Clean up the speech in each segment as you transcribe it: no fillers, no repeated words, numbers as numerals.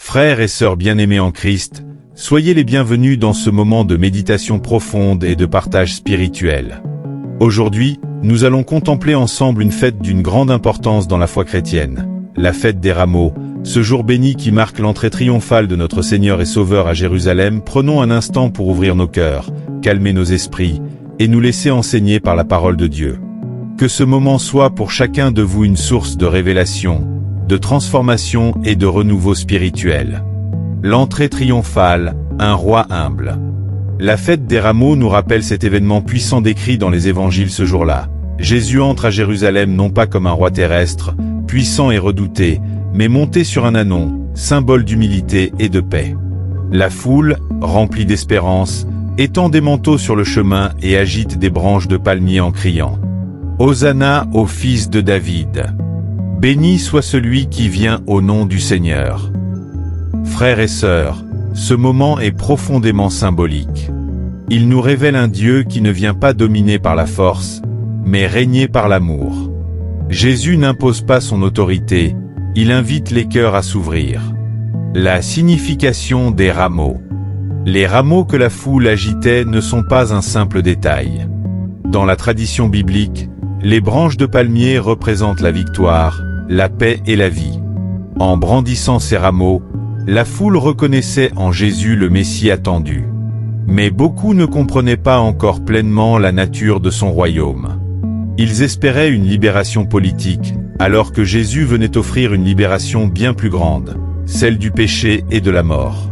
Frères et sœurs bien-aimés en Christ, soyez les bienvenus dans ce moment de méditation profonde et de partage spirituel. Aujourd'hui, nous allons contempler ensemble une fête d'une grande importance dans la foi chrétienne, la fête des Rameaux, ce jour béni qui marque l'entrée triomphale de notre Seigneur et Sauveur à Jérusalem. Prenons un instant pour ouvrir nos cœurs, calmer nos esprits, et nous laisser enseigner par la parole de Dieu. Que ce moment soit pour chacun de vous une source de révélation, de transformation et de renouveau spirituel. L'entrée triomphale, un roi humble. La fête des Rameaux nous rappelle cet événement puissant décrit dans les évangiles ce jour-là. Jésus entre à Jérusalem non pas comme un roi terrestre, puissant et redouté, mais monté sur un ânon, symbole d'humilité et de paix. La foule, remplie d'espérance, étend des manteaux sur le chemin et agite des branches de palmier en criant « Hosanna au fils de David !» Béni soit celui qui vient au nom du Seigneur. Frères et sœurs, ce moment est profondément symbolique. Il nous révèle un Dieu qui ne vient pas dominer par la force, mais régner par l'amour. Jésus n'impose pas son autorité, il invite les cœurs à s'ouvrir. La signification des rameaux. Les rameaux que la foule agitait ne sont pas un simple détail. Dans la tradition biblique, les branches de palmier représentent la victoire, la paix et la vie. En brandissant ces rameaux, la foule reconnaissait en Jésus le Messie attendu. Mais beaucoup ne comprenaient pas encore pleinement la nature de son royaume. Ils espéraient une libération politique, alors que Jésus venait offrir une libération bien plus grande, celle du péché et de la mort.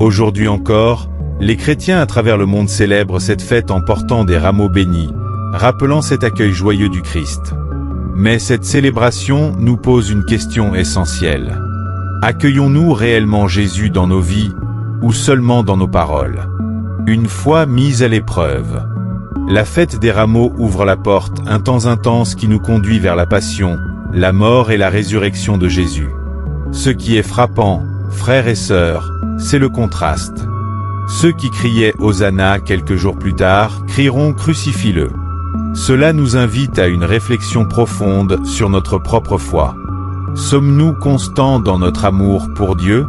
Aujourd'hui encore, les chrétiens à travers le monde célèbrent cette fête en portant des rameaux bénis, rappelant cet accueil joyeux du Christ. Mais cette célébration nous pose une question essentielle. Accueillons-nous réellement Jésus dans nos vies, ou seulement dans nos paroles? Une foi mise à l'épreuve. La fête des Rameaux ouvre la porte, un temps intense qui nous conduit vers la passion, la mort et la résurrection de Jésus. Ce qui est frappant, frères et sœurs, c'est le contraste. Ceux qui criaient Hosanna quelques jours plus tard, crieront Crucifie-le. Cela nous invite à une réflexion profonde sur notre propre foi. Sommes-nous constants dans notre amour pour Dieu?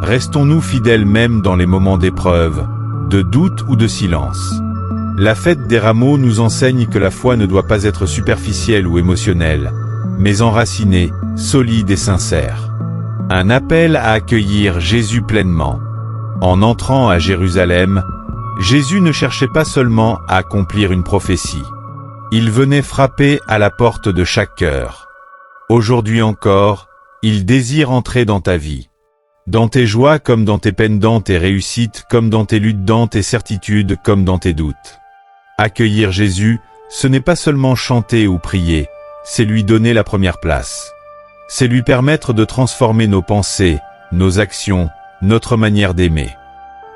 Restons-nous fidèles même dans les moments d'épreuve, de doute ou de silence? La fête des Rameaux nous enseigne que la foi ne doit pas être superficielle ou émotionnelle, mais enracinée, solide et sincère. Un appel à accueillir Jésus pleinement. En entrant à Jérusalem, Jésus ne cherchait pas seulement à accomplir une prophétie. Il venait frapper à la porte de chaque cœur. Aujourd'hui encore, il désire entrer dans ta vie. Dans tes joies comme dans tes peines, dans tes réussites comme dans tes luttes, dans tes certitudes comme dans tes doutes. Accueillir Jésus, ce n'est pas seulement chanter ou prier, c'est lui donner la première place. C'est lui permettre de transformer nos pensées, nos actions, notre manière d'aimer.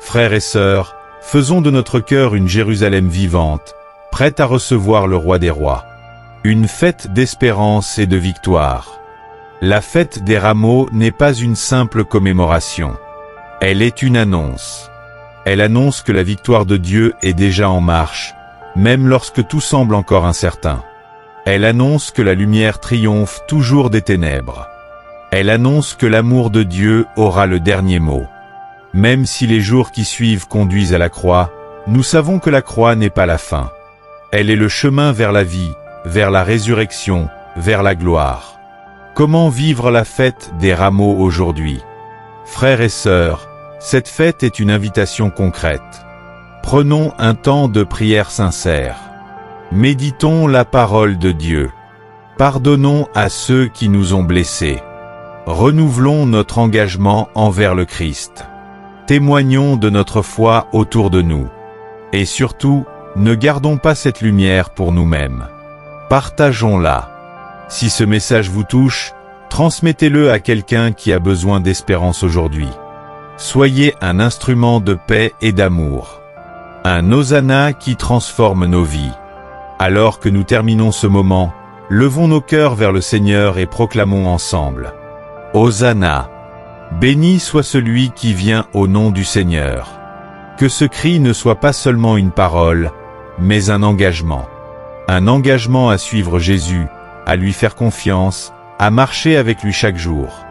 Frères et sœurs, faisons de notre cœur une Jérusalem vivante, prête à recevoir le roi des rois. Une fête d'espérance et de victoire. La fête des Rameaux n'est pas une simple commémoration. Elle est une annonce. Elle annonce que la victoire de Dieu est déjà en marche, même lorsque tout semble encore incertain. Elle annonce que la lumière triomphe toujours des ténèbres. Elle annonce que l'amour de Dieu aura le dernier mot. Même si les jours qui suivent conduisent à la croix, nous savons que la croix n'est pas la fin. Elle est le chemin vers la vie, vers la résurrection, vers la gloire. Comment vivre la fête des Rameaux aujourd'hui? Frères et sœurs, cette fête est une invitation concrète. Prenons un temps de prière sincère. Méditons la parole de Dieu. Pardonnons à ceux qui nous ont blessés. Renouvelons notre engagement envers le Christ. Témoignons de notre foi autour de nous. Et surtout, ne gardons pas cette lumière pour nous-mêmes. Partageons-la. Si ce message vous touche, transmettez-le à quelqu'un qui a besoin d'espérance aujourd'hui. Soyez un instrument de paix et d'amour. Un Hosanna qui transforme nos vies. Alors que nous terminons ce moment, levons nos cœurs vers le Seigneur et proclamons ensemble. Hosanna! Béni soit celui qui vient au nom du Seigneur. Que ce cri ne soit pas seulement une parole, mais un engagement. Un engagement à suivre Jésus, à lui faire confiance, à marcher avec lui chaque jour.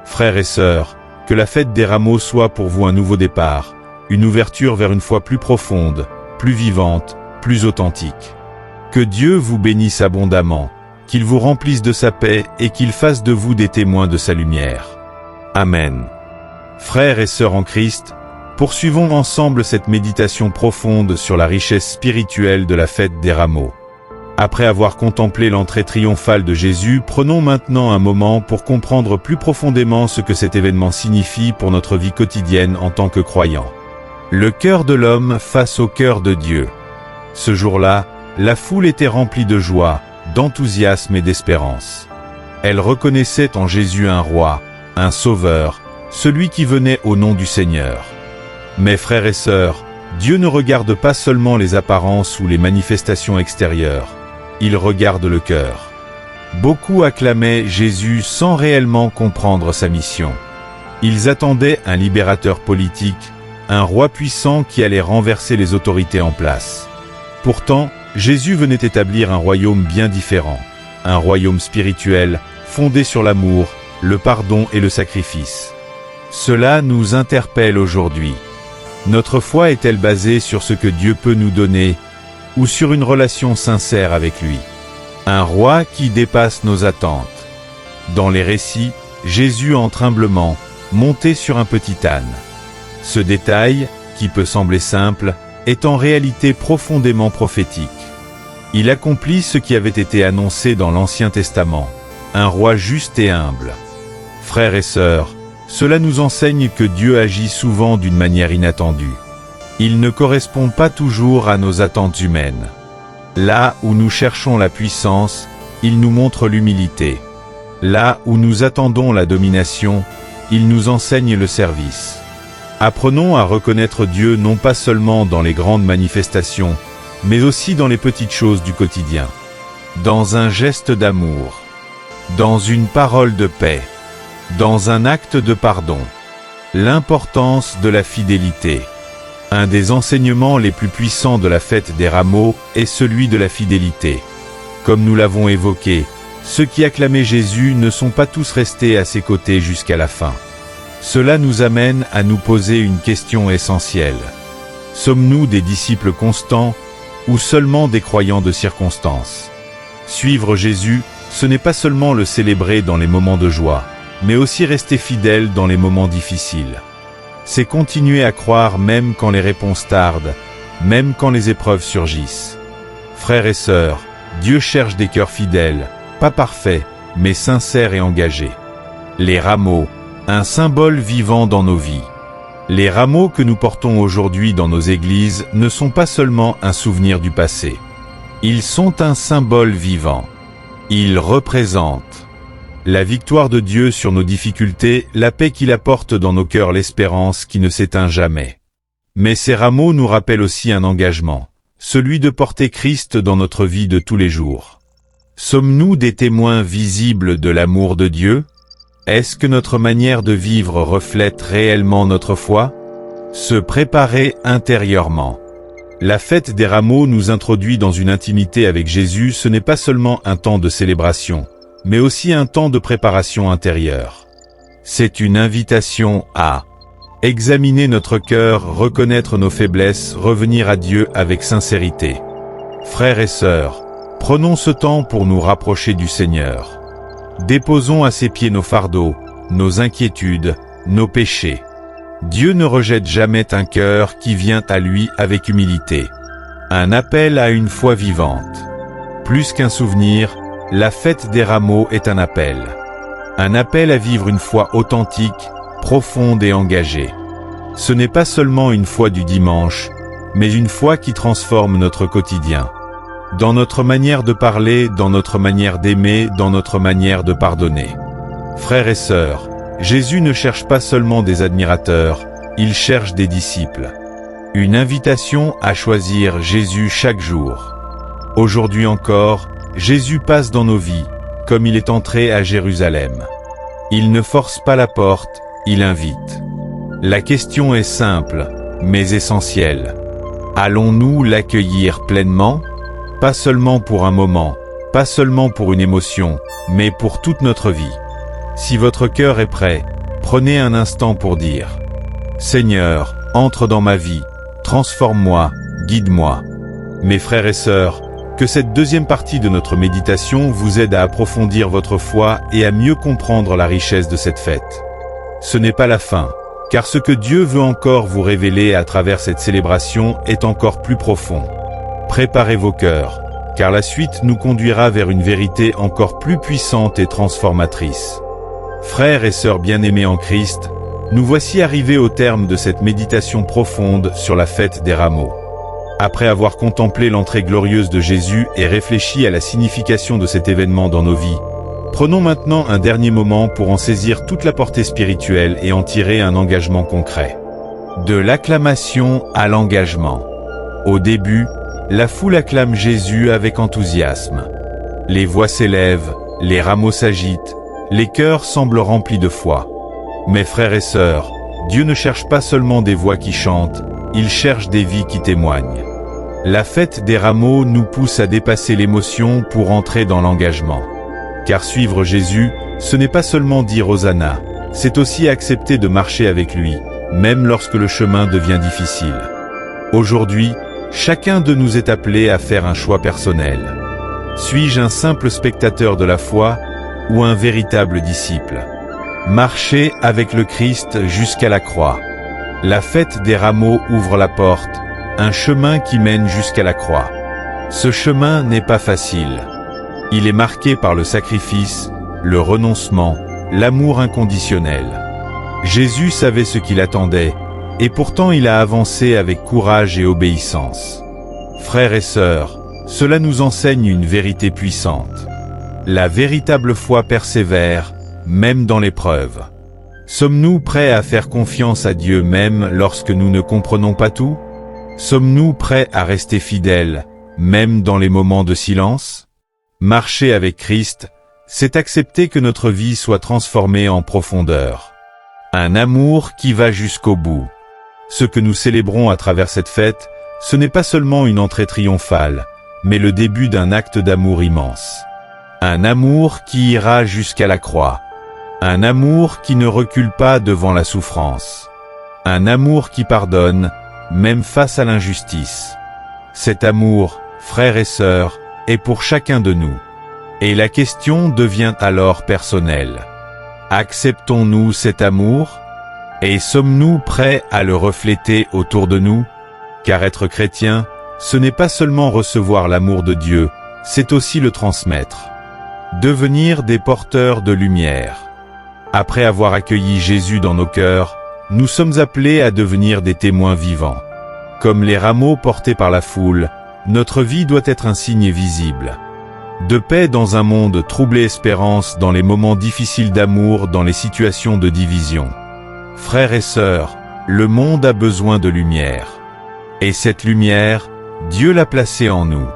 Frères et sœurs, Que la fête des rameaux soit pour vous un nouveau départ, une ouverture vers une foi plus profonde, plus vivante, plus authentique. Que Dieu vous bénisse abondamment, qu'il vous remplisse de sa paix et qu'il fasse de vous des témoins de sa lumière. Amen. Frères et sœurs en Christ, poursuivons ensemble cette méditation profonde sur la richesse spirituelle de la fête des rameaux. Après avoir contemplé l'entrée triomphale de Jésus, prenons maintenant un moment pour comprendre plus profondément ce que cet événement signifie pour notre vie quotidienne en tant que croyants. Le cœur de l'homme face au cœur de Dieu. Ce jour-là, la foule était remplie de joie, d'enthousiasme et d'espérance. Elle reconnaissait en Jésus un roi, un sauveur, celui qui venait au nom du Seigneur. Mes frères et sœurs, Dieu ne regarde pas seulement les apparences ou les manifestations extérieures. Il regarde le cœur. Beaucoup acclamaient Jésus sans réellement comprendre sa mission. Ils attendaient un libérateur politique, un roi puissant qui allait renverser les autorités en place. Pourtant, Jésus venait établir un royaume bien différent, un royaume spirituel, fondé sur l'amour, le pardon et le sacrifice. Cela nous interpelle aujourd'hui. Notre foi est-elle basée sur ce que Dieu peut nous donner, ou sur une relation sincère avec lui? Un roi qui dépasse nos attentes. Dans les récits, Jésus entre humblement, monté sur un petit âne. Ce détail, qui peut sembler simple, est en réalité profondément prophétique. Il accomplit ce qui avait été annoncé dans l'Ancien Testament, un roi juste et humble. Frères et sœurs, cela nous enseigne que Dieu agit souvent d'une manière inattendue. Il ne correspond pas toujours à nos attentes humaines. Là où nous cherchons la puissance, il nous montre l'humilité. Là où nous attendons la domination, il nous enseigne le service. Apprenons à reconnaître Dieu non pas seulement dans les grandes manifestations, mais aussi dans les petites choses du quotidien. Dans un geste d'amour, dans une parole de paix, dans un acte de pardon. L'importance de la fidélité. Un des enseignements les plus puissants de la fête des rameaux est celui de la fidélité. Comme nous l'avons évoqué, ceux qui acclamaient Jésus ne sont pas tous restés à ses côtés jusqu'à la fin. Cela nous amène à nous poser une question essentielle. Sommes-nous des disciples constants ou seulement des croyants de circonstance? Suivre Jésus, ce n'est pas seulement le célébrer dans les moments de joie, mais aussi rester fidèle dans les moments difficiles. C'est continuer à croire même quand les réponses tardent, même quand les épreuves surgissent. Frères et sœurs, Dieu cherche des cœurs fidèles, pas parfaits, mais sincères et engagés. Les rameaux, un symbole vivant dans nos vies. Les rameaux que nous portons aujourd'hui dans nos églises ne sont pas seulement un souvenir du passé. Ils sont un symbole vivant. Ils représentent la victoire de Dieu sur nos difficultés, la paix qu'il apporte dans nos cœurs, l'espérance qui ne s'éteint jamais. Mais ces rameaux nous rappellent aussi un engagement, celui de porter Christ dans notre vie de tous les jours. Sommes-nous des témoins visibles de l'amour de Dieu? Est-ce que notre manière de vivre reflète réellement notre foi? Se préparer intérieurement. La fête des rameaux nous introduit dans une intimité avec Jésus. Ce n'est pas seulement un temps de célébration, mais aussi un temps de préparation intérieure. C'est une invitation à examiner notre cœur, reconnaître nos faiblesses, revenir à Dieu avec sincérité. Frères et sœurs, prenons ce temps pour nous rapprocher du Seigneur. Déposons à ses pieds nos fardeaux, nos inquiétudes, nos péchés. Dieu ne rejette jamais un cœur qui vient à lui avec humilité. Un appel à une foi vivante. Plus qu'un souvenir, la fête des rameaux est un appel. Un appel à vivre une foi authentique, profonde et engagée. Ce n'est pas seulement une foi du dimanche, mais une foi qui transforme notre quotidien. Dans notre manière de parler, dans notre manière d'aimer, dans notre manière de pardonner. Frères et sœurs, Jésus ne cherche pas seulement des admirateurs, il cherche des disciples. Une invitation à choisir Jésus chaque jour. Aujourd'hui encore, Jésus passe dans nos vies, comme il est entré à Jérusalem. Il ne force pas la porte, il invite. La question est simple, mais essentielle. Allons-nous l'accueillir pleinement? Pas seulement pour un moment, pas seulement pour une émotion, mais pour toute notre vie. Si votre cœur est prêt, prenez Prenez un instant pour dire: Seigneur, entre dans ma vie, transforme-moi, guide-moi. Mes frères et sœurs, que cette deuxième partie de notre méditation vous aide à approfondir votre foi et à mieux comprendre la richesse de cette fête. Ce n'est pas la fin, car ce que Dieu veut encore vous révéler à travers cette célébration est encore plus profond. Préparez vos cœurs, car la suite nous conduira vers une vérité encore plus puissante et transformatrice. Frères et sœurs bien-aimés en Christ, nous voici arrivés au terme de cette méditation profonde sur la fête des rameaux. Après avoir contemplé l'entrée glorieuse de Jésus et réfléchi à la signification de cet événement dans nos vies, prenons maintenant un dernier moment pour en saisir toute la portée spirituelle et en tirer un engagement concret. De l'acclamation à l'engagement. Au début, la foule acclame Jésus avec enthousiasme. Les voix s'élèvent, les rameaux s'agitent, les cœurs semblent remplis de foi. Mes frères et sœurs, Dieu ne cherche pas seulement des voix qui chantent, il cherche des vies qui témoignent. La fête des rameaux nous pousse à dépasser l'émotion pour entrer dans l'engagement. Car suivre Jésus, ce n'est pas seulement dire Hosanna, c'est aussi accepter de marcher avec lui, même lorsque le chemin devient difficile. Aujourd'hui, chacun de nous est appelé à faire un choix personnel. Suis-je un simple spectateur de la foi ou un véritable disciple? Marcher avec le Christ jusqu'à la croix. La fête des rameaux ouvre la porte, un chemin qui mène jusqu'à la croix. Ce chemin n'est pas facile. Il est marqué par le sacrifice, le renoncement, l'amour inconditionnel. Jésus savait ce qu'il attendait, et pourtant il a avancé avec courage et obéissance. Frères et sœurs, cela nous enseigne une vérité puissante. La véritable foi persévère, même dans l'épreuve. Sommes-nous prêts à faire confiance à Dieu même lorsque nous ne comprenons pas tout? Sommes-nous prêts à rester fidèles, même dans les moments de silence? Marcher avec Christ, c'est accepter que notre vie soit transformée en profondeur. Un amour qui va jusqu'au bout. Ce que nous célébrons à travers cette fête, ce n'est pas seulement une entrée triomphale, mais le début d'un acte d'amour immense. Un amour qui ira jusqu'à la croix. Un amour qui ne recule pas devant la souffrance. Un amour qui pardonne, même face à l'injustice. Cet amour, frères et sœurs, est pour chacun de nous. Et la question devient alors personnelle. Acceptons-nous cet amour? Et sommes-nous prêts à le refléter autour de nous? Car être chrétien, ce n'est pas seulement recevoir l'amour de Dieu, c'est aussi le transmettre. Devenir des porteurs de lumière. Après avoir accueilli Jésus dans nos cœurs, nous sommes appelés à devenir des témoins vivants. Comme les rameaux portés par la foule, notre vie doit être un signe visible. De paix dans un monde troublé, espérance dans les moments difficiles, d'amour dans les situations de division. Frères et sœurs, le monde a besoin de lumière. Et cette lumière, Dieu l'a placée en nous.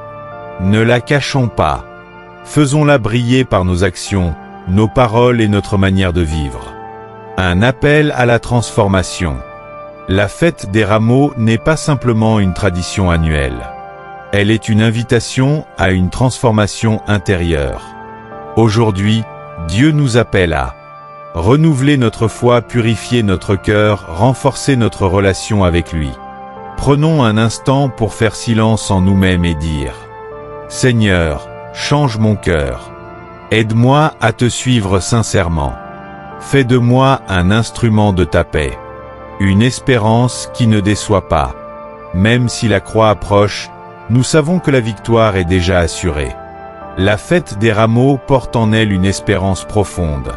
Ne la cachons pas. Faisons-la briller par nos actions, nos paroles et notre manière de vivre. Un appel à la transformation. La fête des rameaux n'est pas simplement une tradition annuelle. Elle est une invitation à une transformation intérieure. Aujourd'hui, Dieu nous appelle à renouveler notre foi, purifier notre cœur, renforcer notre relation avec lui. Prenons un instant pour faire silence en nous-mêmes et dire: Seigneur, change mon cœur. Aide-moi à te suivre sincèrement. Fais de moi un instrument de ta paix. Une espérance qui ne déçoit pas. Même si la croix approche, nous savons que la victoire est déjà assurée. La fête des rameaux porte en elle une espérance profonde.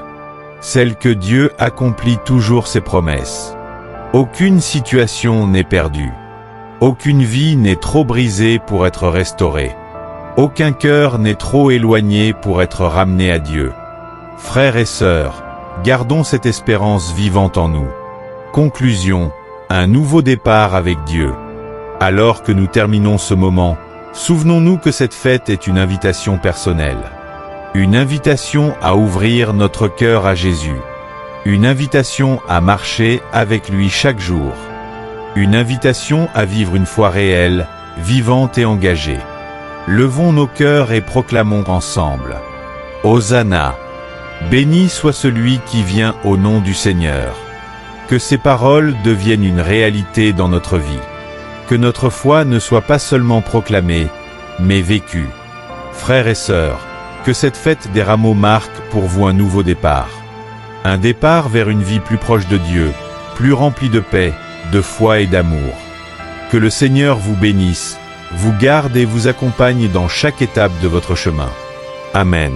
Celle que Dieu accomplit toujours ses promesses. Aucune situation n'est perdue. Aucune vie n'est trop brisée pour être restaurée. Aucun cœur n'est trop éloigné pour être ramené à Dieu. Frères et sœurs, gardons cette espérance vivante en nous. Conclusion, un nouveau départ avec Dieu. Alors que nous terminons ce moment, souvenons-nous que cette fête est une invitation personnelle. Une invitation à ouvrir notre cœur à Jésus. Une invitation à marcher avec lui chaque jour. Une invitation à vivre une foi réelle, vivante et engagée. Levons nos cœurs et proclamons ensemble: Hosanna! Béni soit celui qui vient au nom du Seigneur. Que ces paroles deviennent une réalité dans notre vie. Que notre foi ne soit pas seulement proclamée, mais vécue. Frères et sœurs, que cette fête des rameaux marque pour vous un nouveau départ. Un départ vers une vie plus proche de Dieu, plus remplie de paix, de foi et d'amour. Que le Seigneur vous bénisse, vous garde et vous accompagne dans chaque étape de votre chemin. Amen.